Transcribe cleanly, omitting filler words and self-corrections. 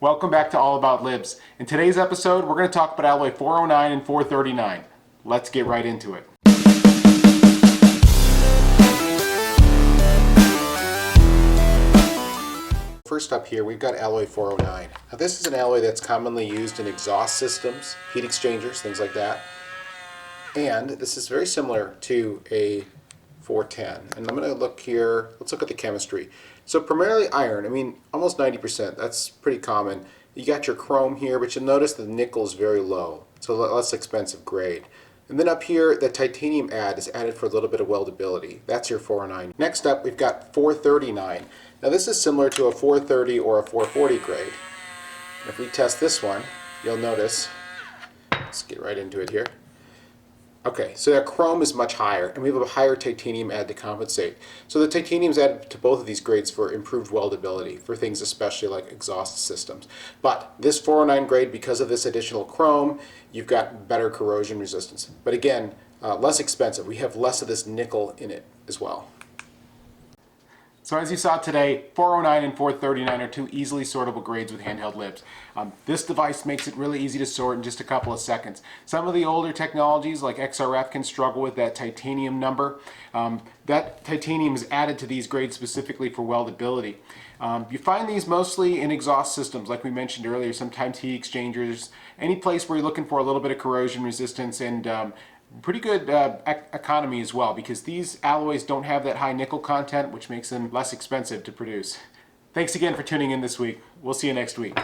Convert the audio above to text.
Welcome back to All About LIBS. In today's episode, we're going to talk about alloy 409 and 439. Let's get right into it. First up here, we've got alloy 409. Now this is an alloy that's commonly used in exhaust systems, heat exchangers, things like that. And this is very similar to a 410. And I'm going to look here, let's look at the chemistry. So primarily iron, almost 90%, that's pretty common. You got your chrome here, but you'll notice the nickel is very low, so less expensive grade. And then up here, the titanium add is added for a little bit of weldability. That's your 409. Next up, we've got 439. Now this is similar to a 430 or a 440 grade. If we test this one, you'll notice, let's get right into it here. Okay, so that chrome is much higher, and we have a higher titanium add to compensate. So the titanium is added to both of these grades for improved weldability, for things especially like exhaust systems. But this 409 grade, because of this additional chrome, you've got better corrosion resistance. But again, less expensive. We have less of this nickel in it as well. So as you saw today, 409 and 439 are two easily sortable grades with handheld LIBS. This device makes it really easy to sort in just a couple of seconds. Some of the older technologies like XRF can struggle with that titanium number. That titanium is added to these grades specifically for weldability. You find these mostly in exhaust systems like we mentioned earlier, sometimes heat exchangers, any place where you're looking for a little bit of corrosion resistance and pretty good economy as well, because these alloys don't have that high nickel content, which makes them less expensive to produce. Thanks again for tuning in this week. We'll see you next week.